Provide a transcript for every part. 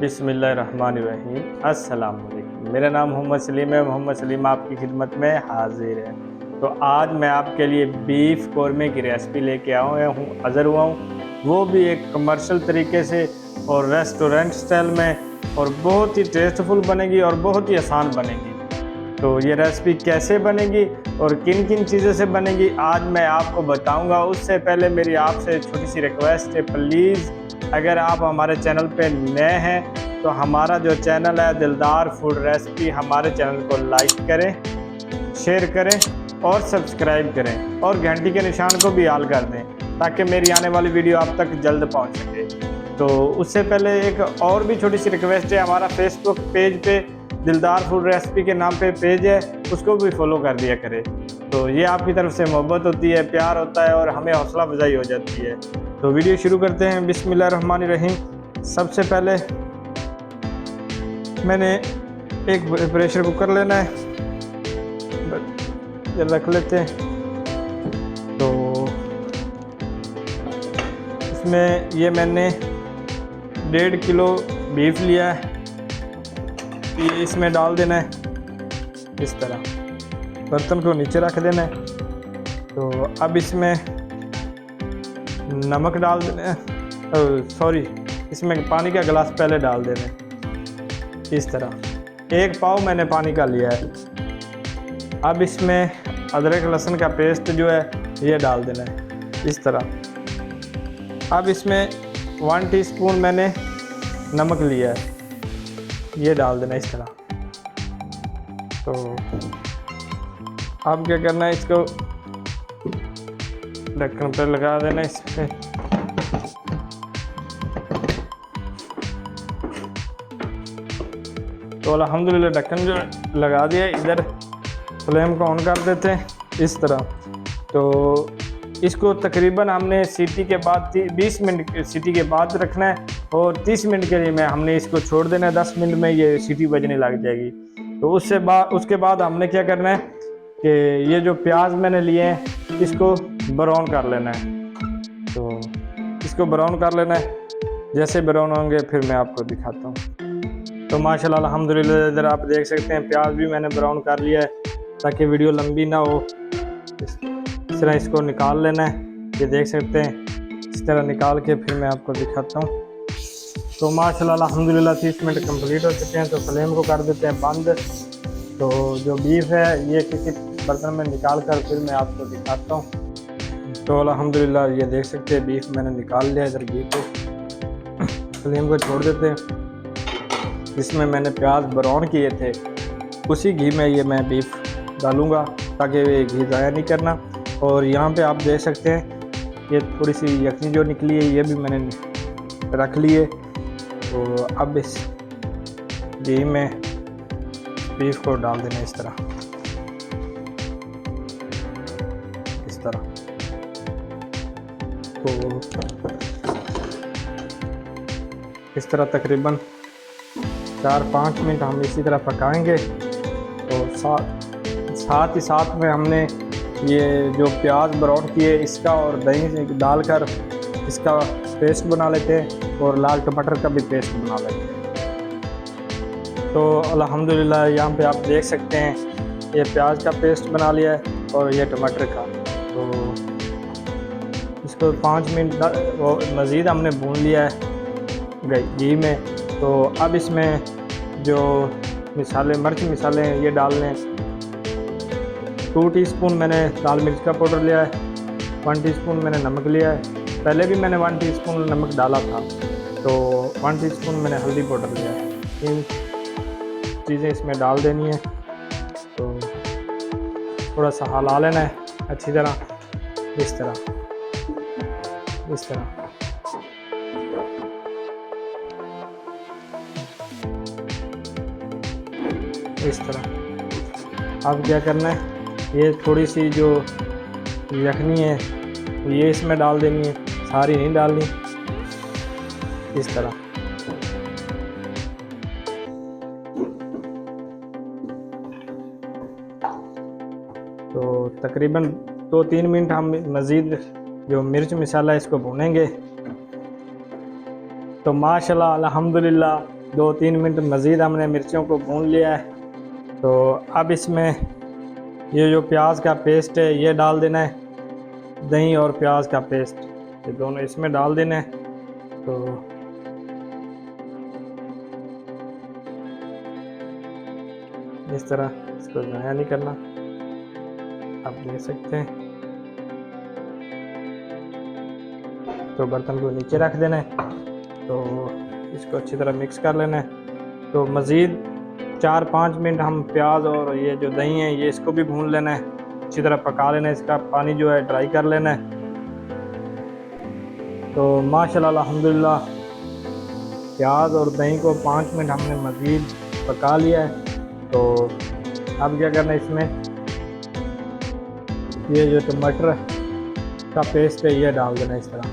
बिस्मिल्लाहिर्रहमानिर्रहीम। अस्सलाम वालेकुम। मेरा नाम मोहम्मद सलीम है। मोहम्मद सलीम आपकी खिदमत में हाजिर है। तो आज मैं आपके लिए बीफ कौरमे की रेसिपी लेके आया हूँ, हाज़िर हुआ हूँ, वो भी एक कमर्शियल तरीके से और रेस्टोरेंट स्टाइल में, और बहुत ही टेस्टफुल बनेगी और बहुत ही आसान बनेगी। तो ये रेसिपी कैसे बनेगी और किन किन चीज़ों से बनेगी आज मैं आपको बताऊंगा। उससे पहले मेरी आपसे छोटी सी रिक्वेस्ट है, प्लीज़ अगर आप हमारे चैनल पे नए हैं तो हमारा जो चैनल है दिलदार फूड रेसिपी, हमारे चैनल को लाइक करें, शेयर करें और सब्सक्राइब करें और घंटी के निशान को भी ऑल कर दें ताकि मेरी आने वाली वीडियो आप तक जल्द पहुंच सके। तो उससे पहले एक और भी छोटी सी रिक्वेस्ट है, हमारा फेसबुक पेज पे दिलदार फूड रेसिपी के नाम पे पेज है, उसको भी फॉलो कर दिया करें। तो ये आपकी तरफ से मोहब्बत होती है, प्यार होता है और हमें हौसला अफजाई हो जाती है। तो वीडियो शुरू करते हैं। बिस्मिल्लाहिर्रहमानिर्रहीम। सबसे पहले मैंने एक प्रेशर कुकर लेना है, रख लेते हैं। तो इसमें ये मैंने 1.5 किलो बीफ लिया है, ये इसमें डाल देना है। इस तरह बर्तन को नीचे रख देना है। तो अब इसमें नमक डाल देना है, सॉरी, इसमें पानी का गिलास पहले डाल देना है। इस तरह 1 पाव मैंने पानी का लिया है। अब इसमें अदरक लहसुन का पेस्ट जो है ये डाल देना है, इस तरह। अब इसमें 1 टीस्पून मैंने नमक लिया है, ये डाल देना इस तरह। तो अब क्या करना है, इसको ढक्कन पर लगा देना इस पे। तो अल्हम्दुलिल्लाह ढक्कन जो लगा दिया, इधर फ्लेम को ऑन कर देते हैं इस तरह। तो इसको तकरीबन हमने सीटी के बाद 20 मिनट सीटी के बाद रखना है और 30 मिनट के लिए हमने इसको छोड़ देना है। 10 मिनट में ये सीटी बजने लग जाएगी। तो उसके बाद हमने क्या करना है कि ये जो प्याज मैंने लिए हैं इसको ब्राउन कर लेना है। तो इसको ब्राउन कर लेना है, जैसे ब्राउन होंगे फिर मैं आपको दिखाता हूँ। तो माशाल्लाह अल्हम्दुलिल्लाह इधर आप देख सकते हैं प्याज भी मैंने ब्राउन कर लिया है ताकि वीडियो लंबी ना हो। इस तरह इसको निकाल लेना है, ये देख सकते हैं। इस तरह निकाल के फिर मैं आपको दिखाता हूँ। तो माशाल्लाह अल्हम्दुलिल्लाह 30 मिनट कंप्लीट हो चुके हैं। तो फ्लेम को कर देते हैं बंद। तो जो बीफ है ये किसी बर्तन में निकाल कर फिर मैं आपको दिखाता हूँ। तो अल्हम्दुलिल्लाह ये देख सकते हैं बीफ मैंने निकाल लिया। इधर घी को फ्लेम को छोड़ देते हैं। जिसमें मैंने प्याज ब्राउन किए थे उसी घी में ये मैं बीफ डालूँगा ताकि ये घी ज़ाया नहीं करना। और यहाँ पे आप देख सकते हैं ये थोड़ी सी यखनी जो निकली है ये भी मैंने रख ली है। तो अब इस घी में बीफ को डाल देना इस तरह, इस तरह। तो इस तरह तकरीबन 4-5 मिनट हम इसी तरह पकाएंगे। तो साथ ही साथ में हमने ये जो प्याज ब्राउन किए इसका और दही डालकर इसका पेस्ट बना लेते हैं और लाल टमाटर का भी पेस्ट बना लेते हैं। तो अल्हम्दुलिल्लाह यहाँ पे आप देख सकते हैं ये प्याज का पेस्ट बना लिया है और ये टमाटर का। तो इसको 5 मिनट मज़ीद हमने भून लिया है घी में। तो अब इसमें जो मिसाले मिर्च मसाले हैं ये डाल लें। 2 टीस्पून मैंने लाल मिर्च का पाउडर लिया है, 1 टीस्पून मैंने नमक लिया है। पहले भी मैंने 1 टीस्पून नमक डाला था। तो 1 टीस्पून मैंने हल्दी पाउडर लिया है। 3 चीज़ें इसमें डाल देनी है। तो थोड़ा सा हिला लेना है अच्छी तरह, इस तरह, इस तरह। इस तरह अब क्या करना है, ये थोड़ी सी जो यखनी है ये इसमें डाल देनी है, सारी नहीं डालनी, इस तरह। तो तकरीबन 2-3 मिनट हम मज़ीद जो मिर्च मसाला इसको भूनेंगे। तो माशाल्लाह अल्हम्दुलिल्लाह 2-3 मिनट मज़ीद हमने मिर्चों को भून लिया है। तो अब इसमें ये जो प्याज का पेस्ट है ये डाल देना है, दही और प्याज का पेस्ट ये दोनों इसमें डाल देना है। तो इस तरह इसको ज़ाया नहीं करना, आप देख सकते हैं। तो बर्तन को नीचे रख देना है, तो इसको अच्छी तरह मिक्स कर लेना है। तो मज़ीद 4-5 मिनट हम प्याज और ये जो दही है ये इसको भी भून लेना है, अच्छी तरह पका लेना है, इसका पानी जो है ड्राई कर लेना है। तो माशाल्लाह अल्हम्दुलिल्लाह प्याज और दही को 5 मिनट हमने मज़ीद पका लिया है। तो अब क्या करना है, इसमें ये जो टमाटर का पेस्ट है ये डाल देना है इस तरह।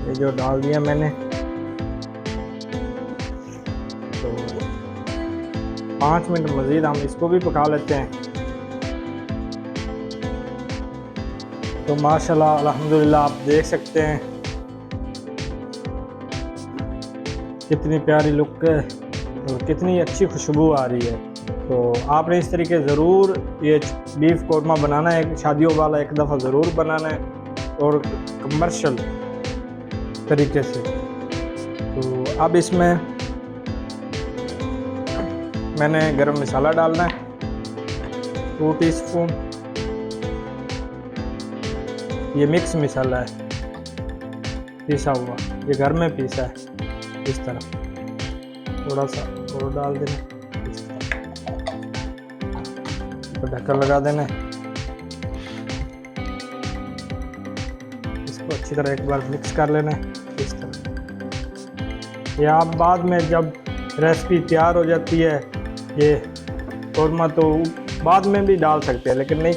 ये जो डाल दिया मैंने, तो 5 मिनट मज़ीद हम इसको भी पका लेते हैं। तो माशाल्लाह अल्हम्दुलिल्लाह आप देख सकते हैं कितनी प्यारी लुक है और कितनी अच्छी खुशबू आ रही है। तो आपने इस तरीके ज़रूर ये बीफ कोरमा बनाना है, शादियों वाला एक दफ़ा ज़रूर बनाना है और कमर्शियल तरीके से। तो अब इसमें मैंने गरम मसाला डालना है 2 टीस्पून, ये मिक्स मसाला है पीसा हुआ, ये घर में पीसा है। इस तरह थोड़ा सा और डाल देना, इस तरह तो ढक्कन लगा देना है। इसको अच्छी तरह एक बार मिक्स कर लेना है इस तरह। या आप बाद में जब रेसिपी तैयार हो जाती है ये कौरमा तो बाद में भी डाल सकते हैं, लेकिन नहीं,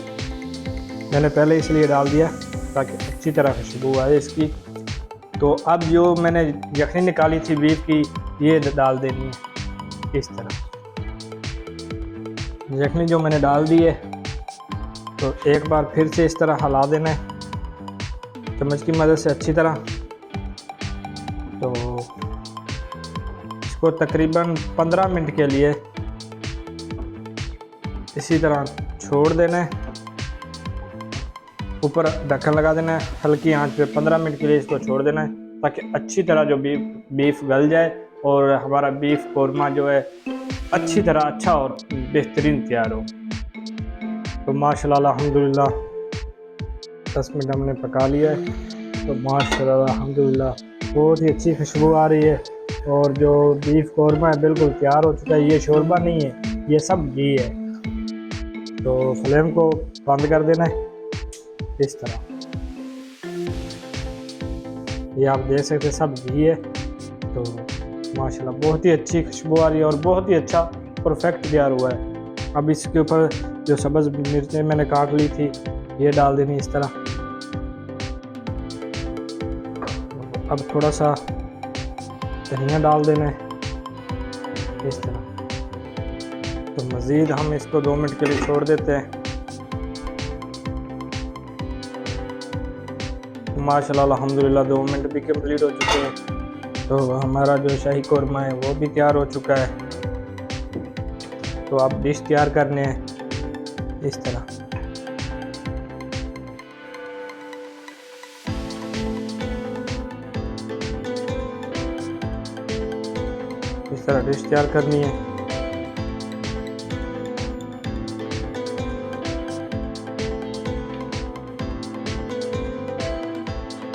मैंने पहले इसलिए डाल दिया ताकि अच्छी तरह खुशबू आए इसकी। तो अब जो मैंने यखनी निकाली थी बीफ की ये डाल देनी है इस तरह। यखनी जो मैंने डाल दी है तो एक बार फिर से इस तरह हिला देना है चम्मच की मदद से अच्छी तरह। तो इसको तकरीबन 15 मिनट के लिए इसी तरह छोड़ देना है, ऊपर ढक्कन लगा देना है हल्की आंच पे। 15 मिनट के लिए इसको छोड़ देना है ताकि अच्छी तरह जो बीफ गल जाए और हमारा बीफ कोरमा जो है अच्छी तरह अच्छा और बेहतरीन तैयार हो। तो माशाल्लाह अल्हम्दुलिल्लाह 10 मिनट हमने पका लिया है। तो माशाल्लाह अल्हम्दुलिल्लाह बहुत ही अच्छी खुशबू आ रही है और जो बीफ कोरमा है बिल्कुल तैयार हो चुका है। ये शोरबा नहीं है, ये सब घी है। तो फ्लेम को बंद कर देना है इस तरह। ये आप देख सकते हैं सब घी है। तो माशाल्लाह बहुत ही अच्छी खुशबू आ रही है और बहुत ही अच्छा परफेक्ट तैयार हुआ है। अब इसके ऊपर जो सब्ज़ मिर्चें मैंने काट ली थी ये डाल देनी इस तरह। अब थोड़ा सा धनिया डाल देना है इस तरह। तो मज़ीद हम इसको 2 मिनट के लिए छोड़ देते हैं। माशाल्लाह अल्हम्दुलिल्लाह 2 मिनट भी कंप्लीट हो चुके हैं। तो हमारा जो शाही कोरमा है वो भी तैयार हो चुका है। तो आप डिश तैयार करने हैं इस तरह। इस तरह डिश तैयार करनी है।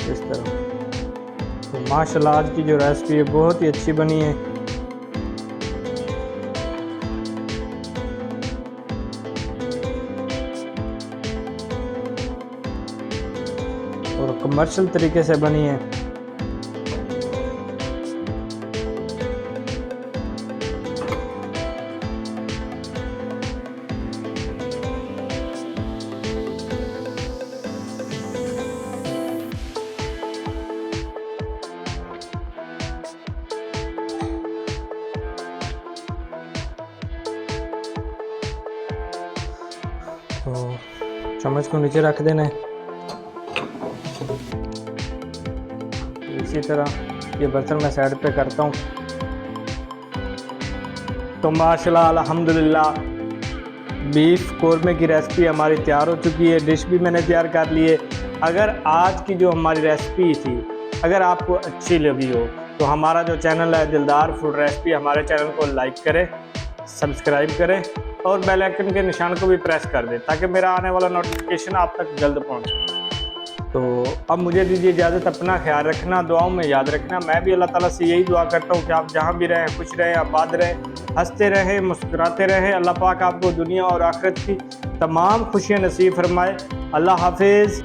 इस तरह। तो माशाल्लाह आज की जो रेसिपी है बहुत ही अच्छी बनी है। और कमर्शियल तरीके से बनी है। तो चम्मच को नीचे रख देना है इसी तरह ये बर्तन मैं साइड पे करता हूँ। तो माशाल्लाह अल्हम्दुलिल्लाह बीफ कोरमे की रेसिपी हमारी तैयार हो चुकी है। डिश भी मैंने तैयार कर ली है। अगर आज की जो हमारी रेसिपी थी अगर आपको अच्छी लगी हो तो हमारा जो चैनल है दिलदार फूड रेसिपी, हमारे चैनल को लाइक करें, सब्सक्राइब करें और बेल आइकन के निशान को भी प्रेस कर दें ताकि मेरा आने वाला नोटिफिकेशन आप तक जल्द पहुंचे। तो अब मुझे दीजिए इजाज़त, अपना ख्याल रखना, दुआओं में याद रखना। मैं भी अल्लाह ताला से यही दुआ करता हूँ कि आप जहाँ भी रहें खुश रहें, आबाद रहें, हंसते रहें, मुस्कुराते रहें। अल्लाह पाक आपको दुनिया और आखिरत की तमाम खुशियाँ नसीब फरमाए। अल्लाह हाफिज़।